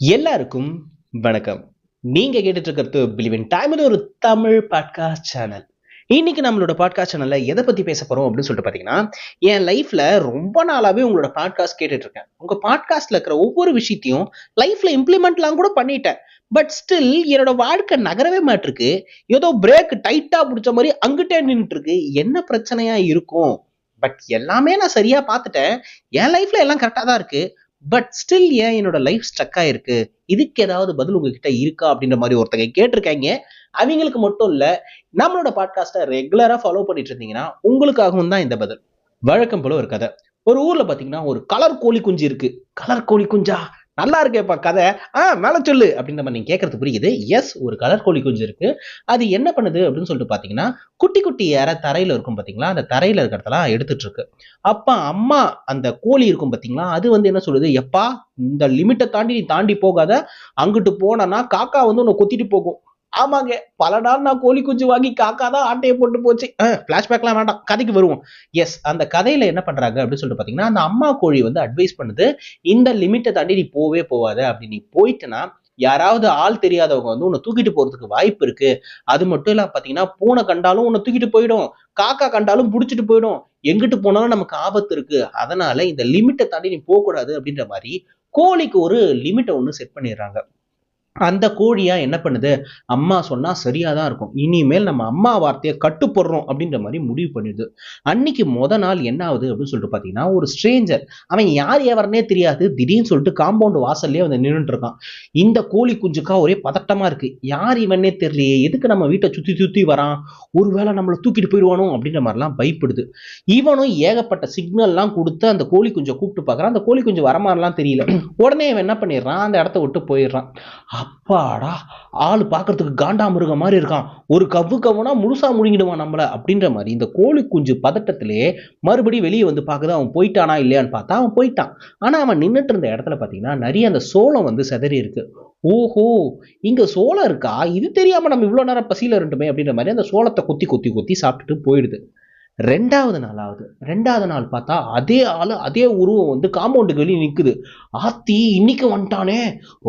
எல்லாருக்கும் வணக்கம். நீங்க கேட்டுட்டு இருக்கிறது பிலீவ் இன் டைம். இது ஒரு தமிழ் பாட்காஸ்ட் சேனல். இன்னைக்கு நம்மளோட பாட்காஸ்ட் சேனல்ல எதை பத்தி பேச போறோம் அப்படின்னு சொல்லிட்டு பாத்தீங்கன்னா, என் லைஃப்ல ரொம்ப நாளாவே உங்களோட பாட்காஸ்ட் கேட்டுட்டு இருக்கேன். உங்க பாட்காஸ்ட்ல இருக்கிற ஒவ்வொரு விஷயத்தையும் லைஃப்ல இம்ப்ளிமெண்ட்லாம் கூட பண்ணிட்டேன். பட் ஸ்டில் என்னோட வாழ்க்கை நகரவே மாட்டிருக்கு. ஏதோ பிரேக் டைட்டா பிடிச்ச மாதிரி அங்கிட்டே நின்றுட்டு இருக்கு. என்ன பிரச்சனையா இருக்கும்? பட் எல்லாமே நான் சரியா பார்த்துட்டேன். என் லைஃப்ல எல்லாம் கரெக்டா தான் இருக்கு. பட் ஸ்டில் ஏன் என்னோட லைஃப் ஸ்டக் ஆயிருக்கு? இதுக்கு ஏதாவது பதில் உங்ககிட்ட இருக்கா? அப்படின்ற மாதிரி ஒருத்தங்க கேட்டிருக்காங்க. அவங்களுக்கு மட்டும் இல்ல, நம்மளோட பாட்காஸ்ட்டை ரெகுலரா ஃபாலோ பண்ணிட்டு இருந்தீங்கன்னா உங்களுக்காகவும் தான் இந்த பதில். வழக்கம் போல ஒரு கதை. ஒரு ஊர்ல பாத்தீங்கன்னா ஒரு கலர் கோழி குஞ்சு இருக்கு. கலர் கோழி குஞ்சா? நல்லா இருக்கேப்பா கதை. மேல சொல்லு அப்படின்ற மாதிரி நீங்க கேட்கறது புரியுது. எஸ், ஒரு கலர் கோழி குஞ்சு இருக்கு. அது என்ன பண்ணுது அப்படின்னு சொல்லிட்டு பாத்தீங்கன்னா, குட்டி குட்டி இரை தரையில இருக்கும் பாத்தீங்களா, அந்த தரையில இருக்கிறதெல்லாம் எடுத்துட்டு இருக்கு. அப்ப அம்மா அந்த கோழி இருக்கும் பாத்தீங்களா, அது வந்து என்ன சொல்லுது, எப்பா இந்த லிமிட்டை தாண்டி நீ தாண்டி போகாத, அங்கிட்டு போனா காக்கா வந்து உன்னை கொத்திட்டு போகும். ஆமாங்க, பல நாள் நான் கோழி குஞ்சு வாங்கி காக்கா தான் ஆட்டையை போட்டு போச்சு. பிளாஷ்பேக்லாம் வேண்டாம், கதைக்கு வருவோம். எஸ், அந்த கதையில என்ன பண்றாங்க அப்படின்னு சொல்லிட்டு பாத்தீங்கன்னா, அந்த அம்மா கோழி வந்து அட்வைஸ் பண்ணுது, இந்த லிமிட்டை தாண்டி நீ போவே போவாத. அப்படி நீ போயிட்டனா யாராவது ஆள் தெரியாதவங்க வந்து உன்னை தூக்கிட்டு போறதுக்கு வாய்ப்பு இருக்கு. அது மட்டும் இல்ல பாத்தீங்கன்னா, பூனை கண்டாலும் உன்னை தூக்கிட்டு போயிடும், காக்கா கண்டாலும் புடிச்சிட்டு போயிடும். எங்கிட்டு போனாலும் நமக்கு ஆபத்து இருக்கு. அதனால இந்த லிமிட்டை தாண்டி நீ போக கூடாது அப்படின்ற மாதிரி கோழிக்கு ஒரு லிமிட்டை ஒண்ணு செட் பண்ணிடுறாங்க. அந்த கோழியா என்ன பண்ணுது, அம்மா சொன்னா சரியாதான் இருக்கும், இனிமேல் நம்ம அம்மா வார்த்தையை கட்டுப்படுறோம் அப்படின்ற மாதிரி முடிவு பண்ணிடுது. அன்னைக்கு நாள் என்ன ஆகுது அப்படின்னு சொல்லிட்டு பாத்தீங்கன்னா, ஒரு ஸ்ட்ரேஞ்சர், அவன் யார் எவர்னே தெரியாது, திடீர்னு சொல்லிட்டு காம்பவுண்ட் வாசல்லே வந்து நின்றுட்டு இருக்கான். இந்த கோழி குஞ்சுக்கா ஒரே பதட்டமா இருக்கு. யார் இவனே தெரியலையே, எதுக்கு நம்ம வீட்டை சுத்தி சுத்தி வரான், ஒருவேளை நம்மளை தூக்கிட்டு போயிடுவானோ அப்படின்ற மாதிரிலாம் பயப்படுது. இவனும் ஏகப்பட்ட சிக்னல்லாம் கொடுத்து அந்த கோழி குஞ்சை கூப்பிட்டு பார்க்கறான். அந்த கோழி குஞ்சு வரமாறலாம் தெரியல. உடனே இவன் என்ன பண்ணிடுறான், அந்த இடத்த விட்டு போயிடுறான். அப்பாடா, ஆளு பார்க்கறதுக்கு காண்டாமிருகம் மாதிரி இருக்கான், ஒரு கவ்வு கவ்வுனா முழுசா முழுங்கிடுவான் நம்மள அப்படின்ற மாதிரி இந்த கோழி குஞ்சு பதட்டத்திலே மறுபடியும் வெளியே வந்து பார்க்குது. அவன் போயிட்டானா இல்லையான்னு பார்த்தா அவன் போயிட்டான். ஆனா அவன் நின்றுட்டு இருந்த இடத்துல பார்த்தீங்கன்னா நிறைய அந்த சோளம் வந்து சிதறி இருக்கு. ஓஹோ, இங்க சோளம் இருக்கா, இது தெரியாம நம்ம இவ்வளவு நேரம் பசியில இருந்துமே அப்படின்ற மாதிரி அந்த சோளத்தை கொத்தி கொத்தி கொத்தி சாப்பிட்டுட்டு போயிடுது. 2வது நாள் ஆகுது. 2வது நாள் பார்த்தா அதே ஆளு அதே உருவம் வந்து காம்பவுண்டுக்கு வெளியே நிக்குது. ஆத்தி, இன்னைக்கு வந்துட்டானே,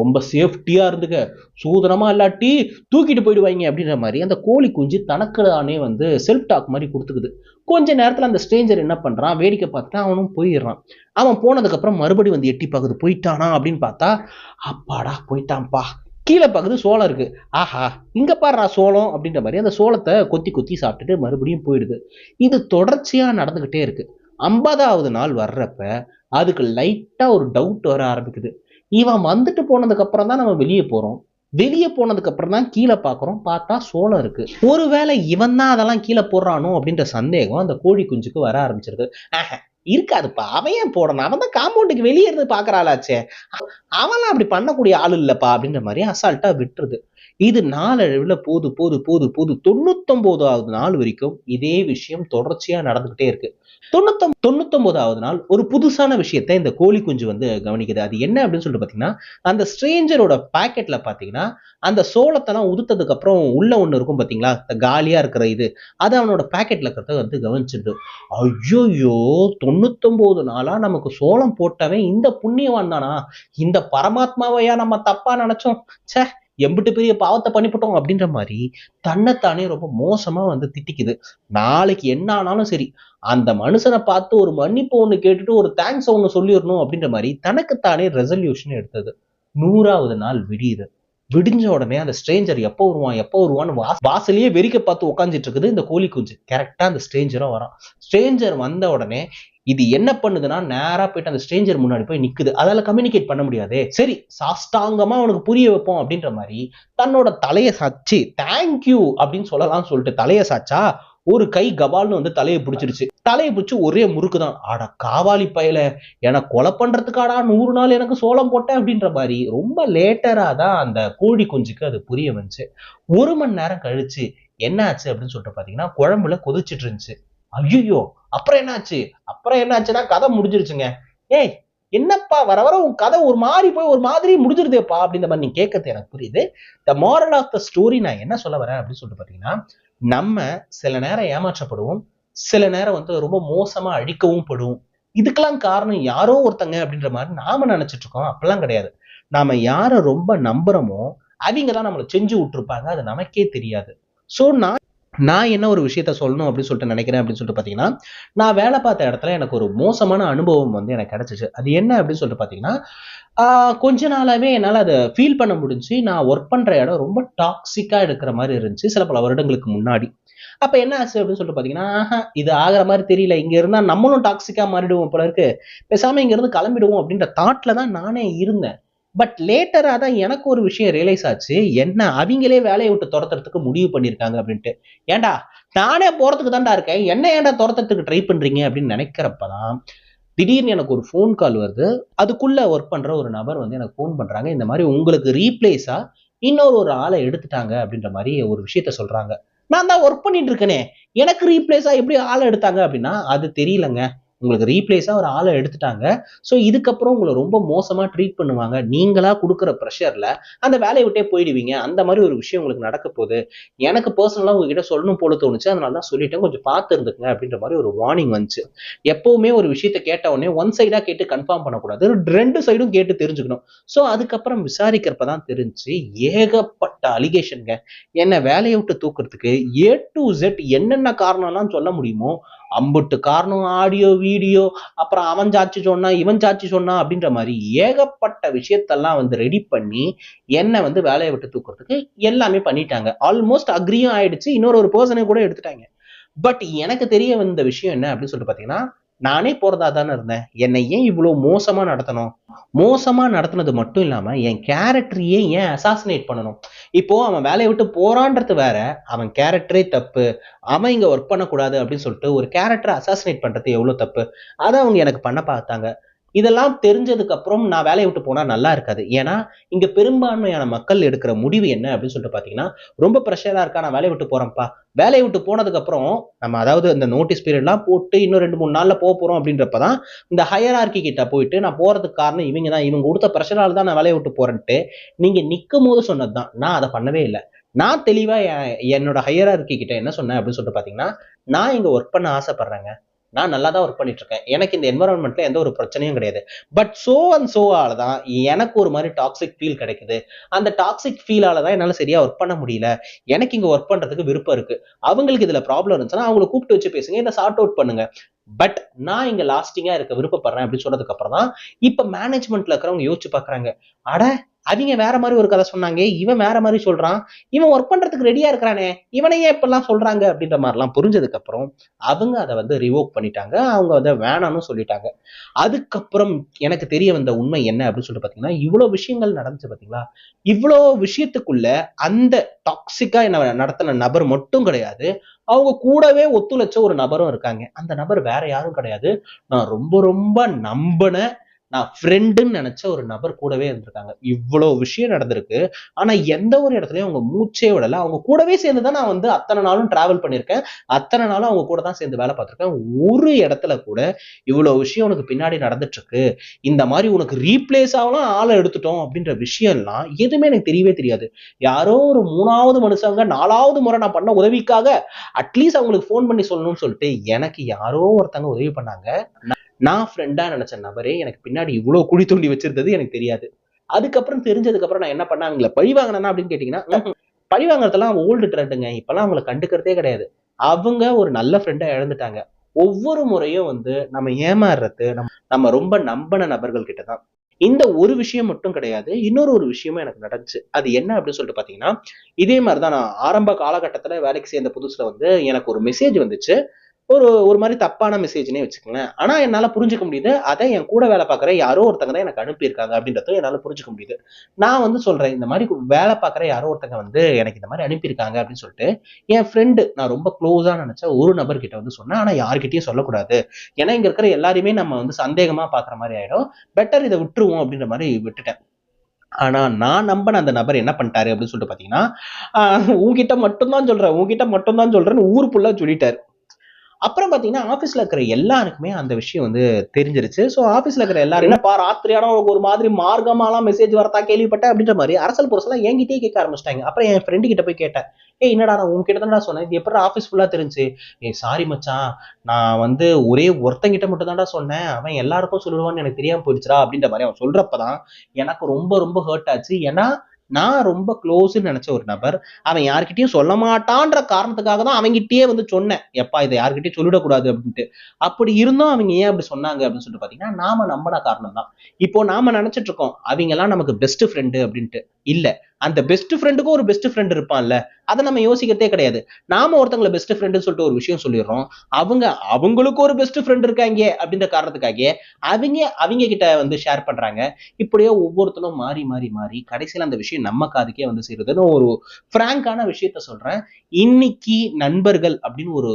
ரொம்ப சேஃப்டியா இருந்துக்க, சூதனமா இல்லாட்டி தூக்கிட்டு போயிடுவாங்க அப்படின்ற மாதிரி அந்த கோழி குஞ்சு தனக்குதானே வந்து செல்ஃப் டாக் மாதிரி கொடுத்துக்குது. கொஞ்ச நேரத்துல அந்த ஸ்ட்ரேஞ்சர் என்ன பண்றான், வேடிக்கை பார்த்துட்டு அவனும் போயிடுறான். அவன் போனதுக்கு அப்புறம் மறுபடியும் வந்து எட்டி பார்க்குது, போயிட்டானா அப்படின்னு பார்த்தா, அப்பாடா போயிட்டான்ப்பா. கீழே பார்க்குது, சோளம் இருக்கு. ஆஹா, இங்க பாருடா சோளம் அப்படின்ற மாதிரி அந்த சோளத்தை கொத்தி கொத்தி சாப்பிட்டுட்டு மறுபடியும் போயிடுது. இது தொடர்ச்சியா நடந்துகிட்டே இருக்கு. 50வது நாள் வர்றப்ப அதுக்கு லைட்டா ஒரு டவுட் வர ஆரம்பிக்குது. இவன் வந்துட்டு போனதுக்கு அப்புறம் தான் நம்ம வெளியே போறோம், வெளியே போனதுக்கு அப்புறம் தான் கீழே பாக்குறோம், பார்த்தா சோளம் இருக்கு. ஒருவேளை இவன் தான் அதெல்லாம் கீழே போடுறானோ அப்படின்ற சந்தேகம் அந்த கோழி குஞ்சுக்கு வர ஆரம்பிச்சிருக்கு. இருக்காதுப்பா, அவன் ஏன் போடணும், அவன் தான் காம்பவுண்டுக்கு வெளியே இருந்து பாக்குறாளாச்சே, அவன்லாம் அப்படி பண்ணக்கூடிய ஆள் இல்லப்பா அப்படின்ற மாதிரி அசால்ட்டா விட்டுருது. இது நாளடைவுல போது போது போது போது 99வது நாள் வரைக்கும் இதே விஷயம் தொடர்ச்சியா நடந்துகிட்டே இருக்கு. 99வது நாள் ஒரு புதுசான விஷயத்தை இந்த கோழி குஞ்சு வந்து கவனிக்குது. அது என்ன அப்படின்னு சொல்லிட்டு பாத்தீங்கன்னா, அந்த ஸ்ட்ரேஞ்சரோட பாக்கெட்ல பாத்தீங்கன்னா அந்த சோளத்தெல்லாம் உதுத்ததுக்கு அப்புறம் உள்ள ஒண்ணு இருக்கும் பாத்தீங்களா, காலியா இருக்கிற இது, அது அவனோட பாக்கெட்ல இருக்கிறத வந்து கவனிச்சிடுது. ஐயோ, 99 நாளா நமக்கு சோளம் போட்டவன் இந்த புண்ணியவான் தானா, இந்த பரமாத்மாவையா நம்ம தப்பா நினைச்சோம், ச்சே, எம்பிட்டு பெரிய பாவத்தை பண்ணிவிட்டோம் அப்படின்ற மாதிரி தன்னைத்தானே ரொம்ப மோசமா வந்து திட்டிக்குது. நாளைக்கு என்ன ஆனாலும் சரி, அந்த மனுஷனை பார்த்து ஒரு மன்னிப்பு ஒண்ணு கேட்டுட்டு ஒரு தேங்க்ஸ் ஒண்ணு சொல்லிடணும் அப்படின்ற மாதிரி தனக்குத்தானே ரெசல்யூஷன் எடுத்தது. 100வது நாள் விடியுது. விடிஞ்ச உடனே அந்த ஸ்ட்ரேஞ்சர் எப்போ வருவான் எப்போ வருவான்னு வாசலையே வெறிக்க பார்த்து உட்காந்துட்டு இருக்குது இந்த கோழி குஞ்சு. கரெக்டா அந்த ஸ்ட்ரேஞ்சரும் வரான். ஸ்ட்ரேஞ்சர் வந்த உடனே இது என்ன பண்ணுதுன்னா, நேரா போயிட்டு அந்த ஸ்ட்ரேஞ்சர் முன்னாடி போய் நிக்குது. அதால கம்யூனிகேட் பண்ண முடியாதே, சரி சாஷ்டாங்கமா அவனுக்கு புரிய வைப்போம் அப்படின்ற மாதிரி தன்னோட தலையை சாச்சு தேங்க்யூ அப்படின்னு சொல்லலாம்னு சொல்லிட்டு தலையை சாச்சா, ஒரு கை கபால்னு வந்து தலையை பிடிச்சிருச்சு. தலையை பிடிச்சு ஒரே முறுக்குதான். ஆட காவாலி பயல, எனக்கு கொலை பண்றதுக்காடா 100 நாள் எனக்கு சோளம் போட்டேன் அப்படின்ற மாதிரி ரொம்ப லேட்டரா தான் அந்த கோழி குஞ்சுக்கு அது புரிய வந்துச்சு. 1 மணி நேரம் கழிச்சு என்ன ஆச்சு அப்படின்னு சொல்லிட்டு பாத்தீங்கன்னா, குழம்புல கொதிச்சிட்டு இருந்துச்சு. ஐயோ, அப்புறம் என்னாச்சு, அப்புறம் என்னாச்சுன்னா கதை முடிஞ்சிருச்சுங்க. ஏய், என்னப்பா வர வர உன் கதை ஒரு மாதிரி போய் ஒரு மாதிரி முடிஞ்சிருதேப்பா அப்படின்ற மாதிரி நீங்க கேட்கறது எனக்கு புரியுது. The moral of the story நான் என்ன சொல்ல வரேன் அப்படின்னு சொல்லிட்டு பாத்தீங்கன்னா, நம்ம சில நேரம் ஏமாற்றப்படுவோம், சில நேரம் வந்து ரொம்ப மோசமா அழிக்கவும் படுவோம். இதுக்கெல்லாம் காரணம் யாரோ ஒருத்தங்க அப்படின்ற மாதிரி நாம நினைச்சிட்டு இருக்கோம். அப்பெல்லாம் கிடையாது. நாம யாரை ரொம்ப நம்புறோமோ அவங்க தான் நம்மளை செஞ்சு விட்டுருப்பாங்க, அது நமக்கே தெரியாது. ஸோ நான் நான் என்ன ஒரு விஷயத்த சொல்லணும் அப்படின்னு சொல்லிட்டு நினைக்கிறேன் அப்படின்னு சொல்லிட்டு பார்த்தீங்கன்னா, நான் வேலை பார்த்த இடத்துல எனக்கு ஒரு மோசமான அனுபவம் வந்து எனக்கு கிடைச்சிச்சு. அது என்ன அப்படின்னு சொல்லிட்டு பார்த்தீங்கன்னா, கொஞ்ச நாளாவே என்னால அத ஃபீல் பண்ண முடிஞ்சுச்சு. நான் ஒர்க் பண்ற இடம் ரொம்ப டாக்ஸிக்கா இருக்கிற மாரி இருந்துச்சு, சில பல வருடங்களுக்கு முன்னாடி. அப்ப என்ன ஆச்சு அப்படின்னு சொல்லிட்டு பார்த்தீங்கன்னா, இது ஆகுற மாரி தெரியல. இங்க இருந்தா நம்மளும் டாக்ஸிக்கா மாறிடுவோம் போல இருக்கு. பேசாம இங்க இருந்து கிளம்பிடுவோம் அப்படின்ற தாட்ல தான் நானே இருந்தேன். பட் லேட்டரா தான் எனக்கு ஒரு விஷயம் ரியலைஸ் ஆச்சு. என்ன அவிங்களே வேலைய விட்டு தொரத்துறதுக்கு முடிவு பண்ணியிருக்காங்க அப்படின்ட்டு. ஏன்டா நானே போறதுக்கு தான்டா இருக்கேன். என்ன ஏன்டா தொரத்துறதுக்கு ட்ரை பண்றீங்க அப்படின்னு நினைக்கிறப்ப தான், திடீர்னு எனக்கு ஒரு ஃபோன் கால் வருது. அதுக்குள்ள ஒர்க் பண்ற ஒரு நபர் வந்து எனக்கு ஃபோன் பண்றாங்க. இந்த மாரி உங்களுக்கு ரீப்ளேஸா இன்னொரு ஒரு ஆள எடுத்துட்டாங்க அப்படின்ற மாரி ஒரு விஷயத்த சொல்றாங்க. நான் தான் ஒர்க் பண்ணிட்டு இருக்கேனே. எனக்கு ரீப்ளேஸா எப்படி ஆள எடுத்தாங்க அப்படின்னா, அது தெரியலங்க. உங்களுக்கு ரீப்ளேஸா ஒரு ஆள எடுத்துட்டாங்க. ஸோ இதுக்கப்புறம் உங்கள ரொம்ப மோசமா ட்ரீட் பண்ணுவாங்க. நீங்களா குடுக்குற பிரஷர்ல அந்த வேலைய விட்டே போயிடுவீங்க. அந்த மாரி ஒரு விஷயம் உங்களுக்கு நடக்க போது. எனக்கு பெர்சனலா உங்ககிட்ட சொல்லணும் போல தோணுச்சு. அதனால தான் சொல்லிட்டேன். கொஞ்சம் பார்த்து இருந்துக்கங்க அப்படின்ற மாரி ஒரு வார்னிங் வந்துச்சு. எப்பவுமே ஒரு விஷயத்த கேட்ட உடனே ஒன் சைடா கேட்டு கன்ஃபார்ம் பண்ணக்கூடாது. 2 சைடும் கேட்டு தெரிஞ்சுக்கணும். ஸோ அதுக்கப்புறம் விசாரிக்கிறப்ப தான் தெரிஞ்சுச்சு, ஏகப்பட்ட அலிகேஷன்ங்க. என்ன வேலைய விட்டு தூக்குறதுக்கு ஏ டூ இசட் என்னென்ன காரணம்லாம் சொல்ல முடியுமோ, அம்புட்டு காரணம் ஆடியோ, வீடியோ, அப்புறம் அவன் சாட்சி சொன்னா, இவன் சாட்சி சொன்னா அப்படின்ற மாரி ஏகப்பட்ட விஷயத்தெல்லாம் வந்து ரெடி பண்ணி, என்ன வந்து வேலைய விட்டு தூக்குறதுக்கு எல்லாமே பண்ணிட்டாங்க. ஆல்மோஸ்ட் அக்ரியும் ஆயிடுச்சு. இன்னொரு ஒரு பெர்சன கூட எடுத்துட்டாங்க. பட் எனக்கு தெரிய வந்த விஷயம் என்ன அப்படின்னு சொல்லிட்டு பார்த்தீங்கன்னா, நானே போறதா தானே இருந்தேன். என்னை ஏன் இவ்ளோ மோசமா நடத்தணும்? மோசமா நடத்துனது மட்டும் இல்லாம, என் கேரக்டரையே ஏன் அசாசினேட் பண்ணணும்? இப்போ அவன் வேலைய விட்டு போறான்றது வேற, அவன் கேரக்டரே தப்பு. அவன் இங்க வொர்க் பண்ணக்கூடாது அப்படின்னு சொல்லிட்டு ஒரு கேரக்டர அசாசினேட் பண்றது எவ்ளோ தப்பு? அத அவங்க எனக்கு பண்ண பார்த்தாங்க. இதெல்லாம் தெரிஞ்சதுக்கு அப்புறம் நான் வேலைய விட்டு போனா நல்லா இருக்காது. ஏன்னா, இங்க பெரும்பான்மையான மக்கள் எடுக்கிற முடிவு என்ன அப்படின்னு சொல்லிட்டு பார்த்தீங்கன்னா, ரொம்ப பிரஷரா இருக்கா, நான் வேலைய விட்டு போறேன்ப்பா. வேலைய விட்டு போனதுக்கு அப்புறம், நம்ம அதாவது இந்த நோட்டீஸ் பீரியட்லாம் போட்டு இன்னும் 2, 3 நாள்ல போப்போறோம் அப்படின்றப்ப தான், இந்த ஹையரார்கி கிட்ட போயிட்டு நான் போறதுக்கு காரணம் இவங்க தான். இவங்க குடுத்த பிரஷரால தான் நான் வேலைய விட்டு போறேன்ட்டு, நீங்க நிக்கும்போது சொன்னது தான். நான் அத பண்ணவே இல்ல. நான் தெளிவா என்னோட ஹையரார்கி கிட்ட என்ன சொன்னேன் அப்படின்னு சொல்லிட்டு பார்த்தீங்கன்னா, நான் இங்க வொர்க் பண்ண ஆசைப்படுறேங்க. நான் நல்லா தான் ஒர்க் பண்ணிட்டு இருக்கேன். எனக்கு இந்த என்வைரன்மென்ட்ல எந்த ஒரு பிரச்சனையும் கிடையாது. பட் சோ அண்ட் சோவால தான் எனக்கு ஒரு மாரி டாக்ஸிக் ஃபீல் கிடைக்குது. அந்த டாக்ஸிக் ஃபீலால தான் என்னால சரியா ஒர்க் பண்ண முடியல. எனக்கு இங்க ஒர்க் பண்றதுக்கு விருப்பம் இருக்கு. அவங்களுக்கு இதுல ப்ராப்ளம் இருந்துச்சுன்னா, அவங்கள கூப்பிட்டு வச்சு பேசுங்க. இத சார்ட் அவுட் பண்ணுங்க. பட் நான் இங்க லாஸ்டிங்கா இருக்க விருப்பப்படுறேன் அப்படின்னு சொன்னதுக்கு அப்புறம் தான், இப்ப மேனேஜ்மென்ட்ல இருக்கிறவங்க யோசிச்சு பார்க்குறாங்க. அட! அவிங்க வேற மாரி ஒரு கதை சொன்னாங்க. இவன் வேற மாரி சொல்றான். இவன் ஒர்க் பண்றதுக்கு ரெடியா இருக்கிறானே. இவன ஏன் இப்படிலாம் சொல்றாங்க அப்படின்ற மாரிலாம் புரிஞ்சதுக்கு அப்புறம், அவங்க அத வந்து ரிவோக் பண்ணிட்டாங்க. அவங்க அத வேணாம்னு சொல்லிட்டாங்க. அதுக்கப்புறம் எனக்கு தெரிய வந்த உண்மை என்ன அப்படின்னு சொல்லிட்டு பார்த்தீங்கன்னா, இவ்ளோ விஷயங்கள் நடந்துச்சு பார்த்தீங்களா? இவ்ளோ விஷயத்துக்குள்ள அந்த டாக்ஸிக்கா என்ன நடத்தின நபர் மட்டும் கிடையாது. அவங்க கூடவே ஒத்துழைச்ச ஒரு நபரும் இருக்காங்க. அந்த நபர் வேற யாரும் கிடையாது. நான் ரொம்ப ரொம்ப நம்புன, நான் ஃப்ரெண்டுன்னு நெனச்ச ஒரு நபர் கூடவே இருந்திருக்காங்க. இவ்ளோ விஷயம் நடந்திருக்கு. ஆனா எந்த ஒரு இடத்துலயும் அவங்க மூச்சே விடல. அவங்க கூடவே சேர்ந்து தான் நான் வந்து அத்தன நாளும் டிராவல் பண்ணியிருக்கேன். அத்தன நாளும் அவங்க கூட தான் சேர்ந்து வேலை பார்த்துருக்கேன். ஒரு இடத்துல கூட இவ்ளோ விஷயம் உனக்கு பின்னாடி நடந்துட்டு இருக்கு. இந்த மாரி உனக்கு ரீப்ளேஸாவலாம் ஆள எடுத்துட்டோம் அப்படின்ற விஷயம்லாம் எதுவுமே எனக்கு தெரியவே தெரியாது. யாரோ ஒரு 3வது மனுஷங்க 4வது முறை நான் பண்ண உதவிக்காக அட்லீஸ்ட் அவங்களுக்கு ஃபோன் பண்ணி சொல்லணும்னு சொல்லிட்டு எனக்கு யாரோ ஒருத்தங்க உதவி பண்ணாங்க. நான் ஃப்ரெண்டா நெனச்ச நபரே எனக்கு பின்னாடி இவ்ளோ குழி தோண்டி வச்சிருந்தது எனக்கு தெரியாது. அதுக்கப்புறம் தெரிஞ்சதுக்கு அப்புறம் நான் என்ன பண்ணேன், அவங்கள பழி வாங்குனேனா அப்படின்னு கேட்டீங்கன்னா, பழி வாங்குறதெல்லாம் ஓல்டு ட்ரெண்டுங்க. இப்பலாம் அவங்கள கண்டுக்கிறதே கிடையாது. அவங்க ஒரு நல்ல ஃப்ரெண்ட இழந்துட்டாங்க. ஒவ்வொரு முறையும் வந்து நம்ம ஏமாறுறது, நம்ம ரொம்ப நம்புன நபர்கள் கிட்ட தான். இந்த ஒரு விஷயம் மட்டும் கிடையாது. இன்னொரு ஒரு விஷயமும் எனக்கு நடந்துச்சு. அது என்ன அப்படின்னு சொல்லிட்டு பார்த்தீங்கன்னா, இதே மாரி தான் நான் ஆரம்ப காலகட்டத்தில வேலைக்கு சேர்ந்த புதுசுல வந்து எனக்கு ஒரு மெசேஜ் வந்துச்சு. ஒரு ஒரு மாரி தப்பான மெசேஜ்ன்னே வச்சுக்கங்களேன். ஆனா என்னால புரிஞ்சுக்க முடியுது. அத என் கூட வேலை பார்க்குற யாரோ ஒருத்தங்க தான் எனக்கு அனுப்பியிருக்காங்க அப்படின்றத என்னால புரிஞ்சுக்க முடியுது. நான் வந்து சொல்றேன், இந்த மாரி வேலை பார்க்குற யாரோ ஒருத்தங்க வந்து எனக்கு இந்த மாரி அனுப்பியிருக்காங்க அப்படின்னு சொல்லிட்டு, என் ஃப்ரெண்ட் நான் ரொம்ப குளோஸா நெனச்ச ஒரு நபர் கிட்ட வந்து சொன்னேன். ஆனா யார்கிட்டயும் சொல்லக்கூடாது. ஏன்னா இங்க இருக்கிற எல்லாரையுமே நம்ம வந்து சந்தேகமா பார்க்குற மாரி ஆயிடும். பெட்டர் இத விட்டுருவோம் அப்படின்ற மாரி விட்டுட்டேன். ஆனா நான் நம்புன அந்த நபர் என்ன பண்ணிட்டாரு அப்படின்னு சொல்லிட்டு பார்த்தீங்கன்னா, உன்கிட்ட மட்டும் தான் சொல்றேன், உன்கிட்ட மட்டும் தான் சொல்றேன்னு ஊர் ஃபுல்லா சொல்லிட்டாரு. அப்புறம் பாத்தீங்கன்னா ஆபீஸ்ல இருக்கிற எல்லாருக்குமே அந்த விஷயம் வந்து தெரிஞ்சிருச்சு. சோ ஆபீஸ்ல இருக்கிற எல்லாரும் என்னப்பா ராத்திரியான ஒரு மாதிரி மார்க்கமாலாம் மெசேஜ் வரதா கேள்விப்பட்டேன் அப்படின்ற மாதிரி அரசல் புரசலாம் என்கிட்டயே கேட்க ஆரம்பிச்சிட்டாங்க. அப்புறம் என் ஃப்ரெண்டு கிட்ட போய் கேட்டேன், என்னடா நான் உங்ககிட்ட தான் சொன்னேன், இது எப்படி ஆபீஸ் ஃபுல்லா தெரிஞ்சு? சாரி மச்சான், நான் வந்து ஒரே ஒருத்தங்கிட்ட மட்டும் தான்டா சொன்னேன், அவன் எல்லாருக்கும் சொல்லுவான்னு எனக்கு தெரியாம போயிடுச்சுடா அப்படின்ற மாதிரி அவன் சொல்றப்பதான் எனக்கு ரொம்ப ரொம்ப ஹர்ட் ஆச்சு. ஏன்னா நான் ரொம்ப க்ளோஸ்ன்னு நினைச்ச ஒரு நபர் அவன் யார்கிட்டயும் சொல்ல மாட்டான்ற காரணத்துக்காக தான் அவங்கிட்டயே வந்து சொன்னேன், எப்பா இதை யார்கிட்டயும் சொல்லிடக்கூடாது அப்படின்ட்டு. அப்படி இருந்தும் அவங்க ஏன் அப்படி சொன்னாங்க அப்படின்னு சொல்லிட்டு பாத்தீங்கன்னா நாம நம்பின காரணம் தான். இப்போ நாம நினைச்சிட்டு இருக்கோம் அவங்க எல்லாம் நமக்கு பெஸ்ட் ஃப்ரெண்டு அப்படின்ட்டு. இல்ல, அந்த பெஸ்ட் ஃப்ரெண்டுக்கும் ஒரு பெஸ்ட் ஃப்ரெண்ட் இருப்பான்ல, அதை நம்ம யோசிக்கிறதே கிடையாது. நாம ஒருத்தங்களை பெஸ்ட் ஃப்ரெண்டுன்னு சொல்லிட்டு ஒரு விஷயம் சொல்லிடுறோம், அவங்களுக்கு ஒரு பெஸ்ட் ஃப்ரெண்ட் இருக்காங்க அப்படின்ற காரணத்துக்காக அவங்க கிட்ட வந்து ஷேர் பண்றாங்க. இப்படியே ஒவ்வொருத்தரும் மாறி மாறி மாறி கடைசியில அந்த விஷயம் நம்ம காதுக்கே வந்து சேருதுன்னு ஒரு பிராங்கான விஷயத்த சொல்றேன். இன்னைக்கு நண்பர்கள் அப்படின்னு ஒரு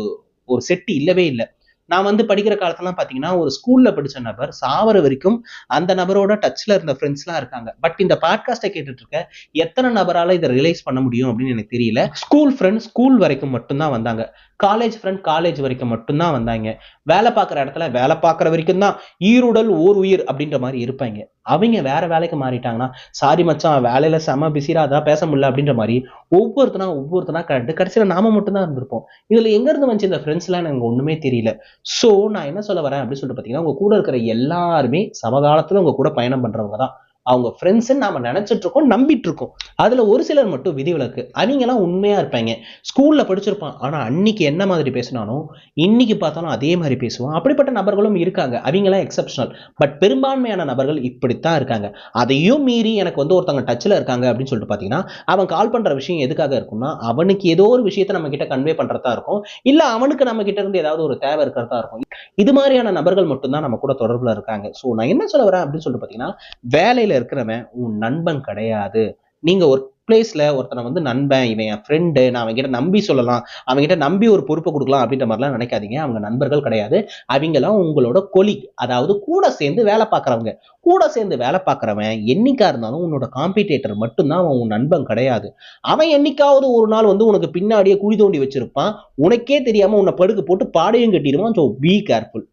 ஒரு செட்டு இல்லவே இல்லை. நான் வந்து படிக்கிற காலத்துலாம் பாத்தீங்கன்னா ஒரு ஸ்கூல்ல படிச்ச நபர் சாவர வரைக்கும் அந்த நபரோட டச்ல இருந்த ஃப்ரெண்ட்ஸ் எல்லாம் இருக்காங்க. பட் இந்த பாட்காஸ்டை கேட்டுட்டு இருக்க எத்தனை நபரால இதை ரிலைஸ் பண்ண முடியும் அப்படின்னு எனக்கு தெரியல. ஸ்கூல் ஃப்ரெண்ட் ஸ்கூல் வரைக்கும் மட்டும்தான் வந்தாங்க, காலேஜ் ஃப்ரெண்ட் காலேஜ் வரைக்கும் மட்டும்தான் வந்தாங்க, வேலை பார்க்குற இடத்துல வேலை பார்க்குற வரைக்கும் தான் ஈருடல் ஓர் உயிர் அப்படின்ற மாதிரி இருப்பாங்க. அவங்க வேற வேலைக்கு மாறிட்டாங்கன்னா சாரி மச்சான் வேலையில செம பிஸிரா அதான் பேச முடியல அப்படின்ற மாதிரி ஒவ்வொருத்தனா கண்டு கடைசியில நாம மட்டும்தான் இருந்திருப்போம். இதுல எங்க இருந்து வந்து இந்த ஃப்ரெண்ட்ஸ் எல்லாம் எனக்கு ஒண்ணுமே தெரியல. சோ நான் என்ன சொல்ல வரேன் அப்படின்னு சொல்லிட்டு பாத்தீங்கன்னா உங்க கூட இருக்கிற எல்லாருமே சமகாலத்துல உங்க கூட பயணம் பண்றவங்க தான். அவங்க ஃப்ரெண்ட்ஸ் நாம நினைச்சிட்டு இருக்கோம், நம்பிட்டு இருக்கோம். அதுல ஒரு சிலர் மட்டும் விதிவிலக்கு. அவங்க எல்லாம் உண்மையா இருப்பாங்க. ஸ்கூல்ல படிச்சிருப்பான், ஆனா அன்னைக்கு என்ன மாதிரி பேசினாலும் இன்னைக்கு பார்த்தாலும் அதே மாதிரி பேசுவான். அப்படிப்பட்ட நபர்களும் இருக்காங்க, அவங்க எல்லாம் எக்ஸப்ஷனல். பட் பெரும்பான்மையான நபர்கள் இப்படித்தான் இருக்காங்க. அதையும் மீறி எனக்கு வந்து ஒருத்தவங்க டச்ல இருக்காங்க அப்படின்னு சொல்லிட்டு பாத்தீங்கன்னா அவன் கால் பண்ற விஷயம் எதுக்காக இருக்கும்னா அவனுக்கு ஏதோ ஒரு விஷயத்த நம்ம கிட்ட கன்வே பண்றதா இருக்கும், இல்ல அவனுக்கு நம்ம கிட்ட இருந்து ஏதாவது ஒரு தேவை இருக்கிறதா இருக்கும். இது மாதிரியான நபர்கள் மட்டும்தான் நம்ம கூட தொடர்புல இருக்காங்க. சோ நான் என்ன சொல்ல வரேன் அப்படின்னு சொல்லிட்டு பாத்தீங்கன்னா வேலையில இருக்கிறவன் உன் நண்பன் கிடையாது. நீங்க ஒர்க் பிளேஸ்ல ஒருத்தனை வந்து நண்பன், இவன் என் ஃப்ரெண்டு, நான் அவன்கிட்ட நம்பி சொல்லலாம், அவன்கிட்ட நம்பி ஒரு பொறுப்பை கொடுக்கலாம் அப்படின்ற மாதிரிலாம் நினைக்காதீங்க. அவங்க நண்பர்கள் கிடையாது. அவங்கெல்லாம் உங்களோட கொலீக், அதாவது கூட சேர்ந்து வேலை பார்க்கறவங்க. கூட சேர்ந்து வேலை பார்க்கறவன் என்னைக்கா இருந்தாலும் உன்னோட காம்படிட்டர் மட்டும்தான், அவன் உன் நண்பன் கிடையாது. அவன் என்னைக்காவது ஒரு நாள் வந்து உனக்கு பின்னாடியே குழி தோண்டி வச்சிருப்பான், உனக்கே தெரியாம உன்னை படுக்க போட்டு பாடையும் கட்டிடுவான். So be careful.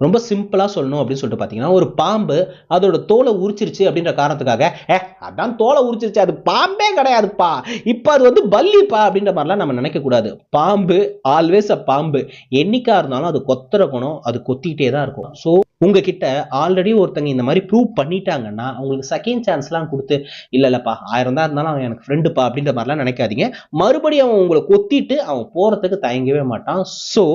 ரொம்ப சிம்பிளா சொல்லணும் அப்படின்னு சொல்லிட்டு பாத்தீங்கன்னா ஒரு பாம்பு அதோட தோலை உரிச்சிருச்சு அப்படின்ற காரணத்துக்காக அதான் தோலை உரிச்சிருச்சு அது பாம்பே கிடையாதுப்பா, இப்ப அது வந்து பல்லிப்பா அப்படின்ற மாதிரிலாம் நம்ம நினைக்க கூடாது. பாம்பு ஆல்வேஸ் அ பாம்பு. என்னைக்கா இருந்தாலும் அது கொத்துற குணம், அது கொத்திட்டே தான் இருக்கும். ஸோ உங்ககிட்ட ஆல்ரெடி ஒருத்தங்க இந்த மாதிரி ப்ரூவ் பண்ணிட்டாங்கன்னா அவங்களுக்கு செகண்ட் சான்ஸ்லாம் கொடுத்து இல்லப்பா 1000 தான் இருந்தாலும் அவன் எனக்கு ஃப்ரெண்டுப்பா அப்படின்ற மாதிரிலாம் நினைக்காதீங்க. மறுபடியும் அவன் உங்களை கொத்திட்டு அவன் போறதுக்கு தயங்கவே மாட்டான். ஸோ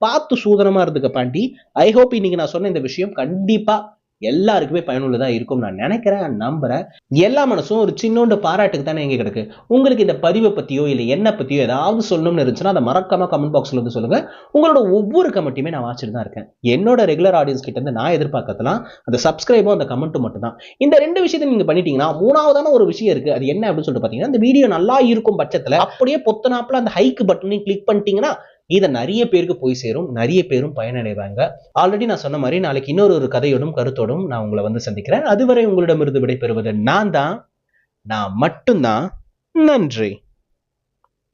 பார்த்து சூதனமா இருந்துக்க பாண்டி. ஐ ஹோப் இன்னைக்கு நான் சொன்ன இந்த விஷயம் கண்டிப்பா எல்லாருக்குமே பயனுள்ளதா இருக்கும் நான் நினைக்கிறேன், நம்புறேன். எல்லா மனசும் ஒரு சின்னோண்டு பாராட்டுக்கு தானே எங்க கிடக்கு. உங்களுக்கு இந்த பதிவை பத்தியோ இல்ல என்ன பத்தியோ ஏதாவது சொல்லணும்னு இருந்துச்சுன்னா அதை மறக்காம கமெண்ட் பாக்ஸ்ல வந்து சொல்லுங்க. உங்களோட ஒவ்வொரு கமெண்ட்டையுமே நான் வாட்சிட்டு தான் இருக்கேன். என்னோட ரெகுலர் ஆடியன்ஸ் கிட்ட இருந்து நான் எதிர்பார்க்கறதுலாம் அந்த சப்ஸ்கிரைபும் அந்த கமெண்ட்டும் மட்டும் தான். இந்த ரெண்டு விஷயத்தை நீங்க பண்ணிட்டீங்கன்னா மூணாவதான ஒரு விஷயம் இருக்கு. அது என்ன அப்படின்னு சொல்லிட்டு பாத்தீங்கன்னா இந்த வீடியோ நல்லா இருக்கும் பட்சத்துல அப்படியே பொத்தனாப்புல அந்த ஹைக் பட்டனையும் கிளிக் பண்ணிட்டீங்கன்னா இதை நிறைய பேருக்கு போய் சேரும், நிறைய பேரும் பயனடைவாங்க. ஆல்ரெடி நான் சொன்ன மாதிரி நாளைக்கு இன்னொரு கதையோடும் கருத்தோடும் நான் உங்களை வந்து சந்திக்கிறேன். அதுவரை உங்களிடமிருந்து விடைபெறுவது நான் மட்டும்தான். நன்றி.